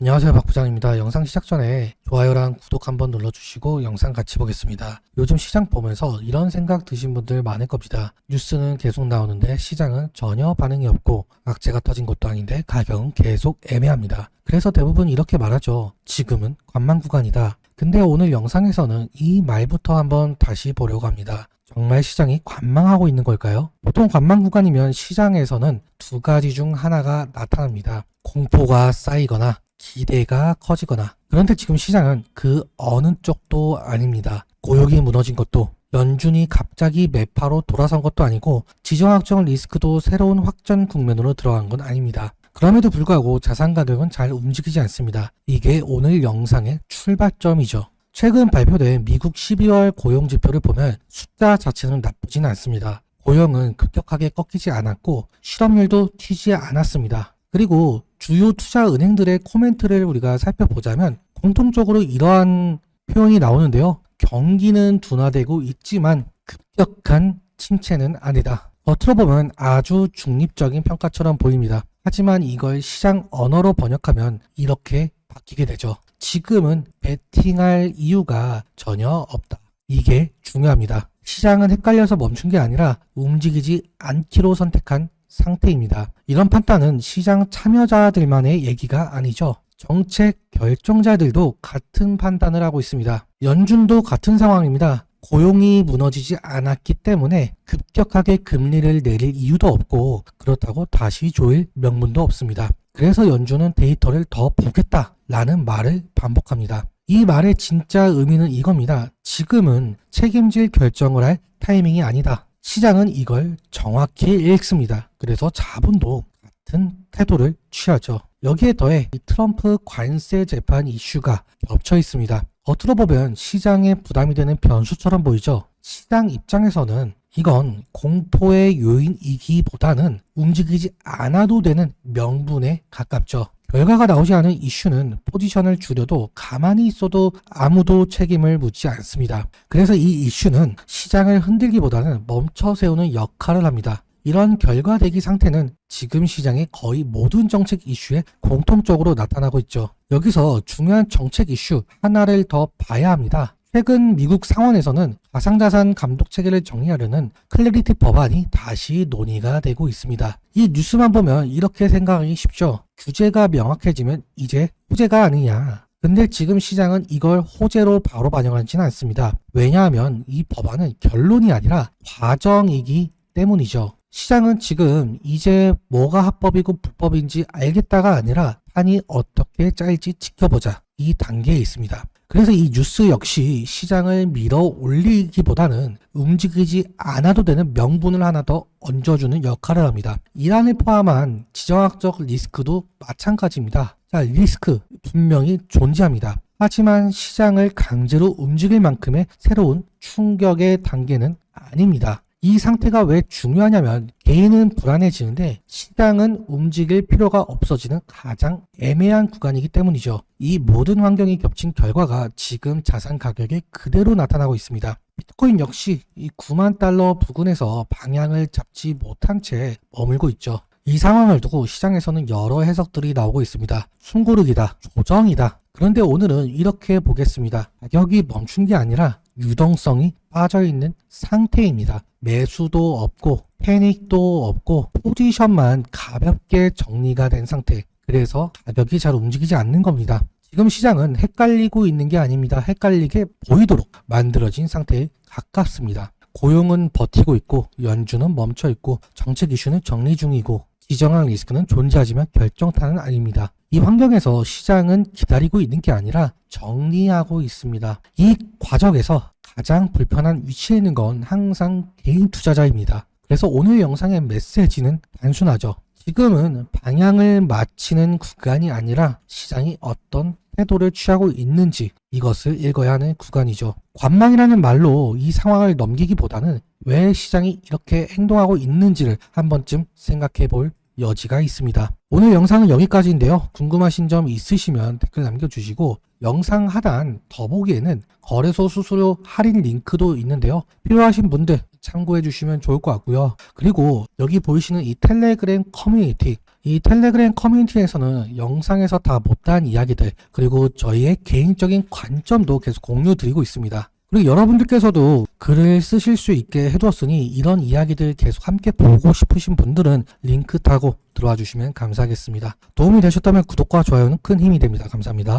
안녕하세요, 박 부장입니다. 영상 시작 전에 좋아요랑 구독 한번 눌러주시고 영상 같이 보겠습니다. 요즘 시장 보면서 이런 생각 드신 분들 많을 겁니다. 뉴스는 계속 나오는데 시장은 전혀 반응이 없고 악재가 터진 것도 아닌데 가격은 계속 애매합니다. 그래서 대부분 이렇게 말하죠. 지금은 관망 구간이다. 근데 오늘 영상에서는 이 말부터 한번 다시 보려고 합니다. 정말 시장이 관망하고 있는 걸까요? 보통 관망 구간이면 시장에서는 두 가지 중 하나가 나타납니다. 공포가 쌓이거나 기대가 커지거나. 그런데 지금 시장은 그 어느 쪽도 아닙니다. 고용이 무너진 것도, 연준이 갑자기 매파로 돌아선 것도 아니고 지정학적 리스크도 새로운 확전 국면으로 들어간 건 아닙니다. 그럼에도 불구하고 자산 가격은 잘 움직이지 않습니다. 이게 오늘 영상의 출발점이죠. 최근 발표된 미국 12월 고용 지표를 보면 숫자 자체는 나쁘진 않습니다. 고용은 급격하게 꺾이지 않았고 실업률도 튀지 않았습니다. 그리고 주요 투자 은행들의 코멘트를 우리가 살펴보자면 공통적으로 이러한 표현이 나오는데요. 경기는 둔화되고 있지만 급격한 침체는 아니다. 겉으로 보면 아주 중립적인 평가처럼 보입니다. 하지만 이걸 시장 언어로 번역하면 이렇게 바뀌게 되죠. 지금은 베팅할 이유가 전혀 없다. 이게 중요합니다. 시장은 헷갈려서 멈춘 게 아니라 움직이지 않기로 선택한 상태입니다. 이런 판단은 시장 참여자들만의 얘기가 아니죠. 정책 결정자들도 같은 판단을 하고 있습니다. 연준도 같은 상황입니다. 고용이 무너지지 않았기 때문에 급격하게 금리를 내릴 이유도 없고 그렇다고 다시 조일 명분도 없습니다. 그래서 연준은 데이터를 더 보겠다라는 말을 반복합니다. 이 말의 진짜 의미는 이겁니다. 지금은 책임질 결정을 할 타이밍이 아니다. 시장은 이걸 정확히 읽습니다. 그래서 자본도 같은 태도를 취하죠. 여기에 더해 이 트럼프 관세 재판 이슈가 겹쳐 있습니다. 겉으로 보면 시장에 부담이 되는 변수처럼 보이죠. 시장 입장에서는 이건 공포의 요인이기보다는 움직이지 않아도 되는 명분에 가깝죠. 결과가 나오지 않은 이슈는 포지션을 줄여도 가만히 있어도 아무도 책임을 묻지 않습니다. 그래서 이 이슈는 시장을 흔들기보다는 멈춰 세우는 역할을 합니다. 이런 결과 대기 상태는 지금 시장의 거의 모든 정책 이슈에 공통적으로 나타나고 있죠. 여기서 중요한 정책 이슈 하나를 더 봐야 합니다. 최근 미국 상원에서는 가상자산 감독 체계를 정리하려는 클래리티 법안이 다시 논의가 되고 있습니다. 이 뉴스만 보면 이렇게 생각하기 쉽죠. 규제가 명확해지면 이제 호재가 아니냐. 근데 지금 시장은 이걸 호재로 바로 반영하지는 않습니다. 왜냐하면 이 법안은 결론이 아니라 과정이기 때문이죠. 시장은 지금 이제 뭐가 합법이고 불법인지 알겠다가 아니라 판이 어떻게 짤지 지켜보자. 이 단계에 있습니다. 그래서 이 뉴스 역시 시장을 밀어 올리기보다는 움직이지 않아도 되는 명분을 하나 더 얹어주는 역할을 합니다. 이란을 포함한 지정학적 리스크도 마찬가지입니다. 자, 리스크 분명히 존재합니다. 하지만 시장을 강제로 움직일 만큼의 새로운 충격의 단계는 아닙니다. 이 상태가 왜 중요하냐면 개인은 불안해지는데 시장은 움직일 필요가 없어지는 가장 애매한 구간이기 때문이죠. 이 모든 환경이 겹친 결과가 지금 자산 가격에 그대로 나타나고 있습니다. 비트코인 역시 이 9만 달러 부근에서 방향을 잡지 못한 채 머물고 있죠. 이 상황을 두고 시장에서는 여러 해석들이 나오고 있습니다. 숨고르기다, 조정이다. 그런데 오늘은 이렇게 보겠습니다. 가격이 멈춘 게 아니라 유동성이 빠져있는 상태입니다. 매수도 없고 패닉도 없고 포지션만 가볍게 정리가 된 상태. 그래서 가격이 잘 움직이지 않는 겁니다. 지금 시장은 헷갈리고 있는 게 아닙니다. 헷갈리게 보이도록 만들어진 상태에 가깝습니다. 고용은 버티고 있고 연준은 멈춰 있고 정책 이슈는 정리 중이고 지정학 리스크는 존재하지만 결정타는 아닙니다. 이 환경에서 시장은 기다리고 있는 게 아니라 정리하고 있습니다. 이 과정에서 가장 불편한 위치에 있는 건 항상 개인 투자자입니다. 그래서 오늘 영상의 메시지는 단순하죠. 지금은 방향을 맞추는 구간이 아니라 시장이 어떤 태도를 취하고 있는지 이것을 읽어야 하는 구간이죠. 관망이라는 말로 이 상황을 넘기기보다는 왜 시장이 이렇게 행동하고 있는지를 한 번쯤 생각해 볼 여지가 있습니다. 오늘 영상은 여기까지인데요. 궁금하신 점 있으시면 댓글 남겨주시고 영상 하단 더보기에는 거래소 수수료 할인 링크도 있는데요. 필요하신 분들 참고해 주시면 좋을 것 같고요. 그리고 여기 보이시는 이 텔레그램 커뮤니티 이 텔레그램 커뮤니티에서는 영상에서 다 못다한 이야기들 그리고 저희의 개인적인 관점도 계속 공유 드리고 있습니다. 그리고 여러분들께서도 글을 쓰실 수 있게 해두었으니 이런 이야기들 계속 함께 보고 싶으신 분들은 링크 타고 들어와 주시면 감사하겠습니다. 도움이 되셨다면 구독과 좋아요는 큰 힘이 됩니다. 감사합니다.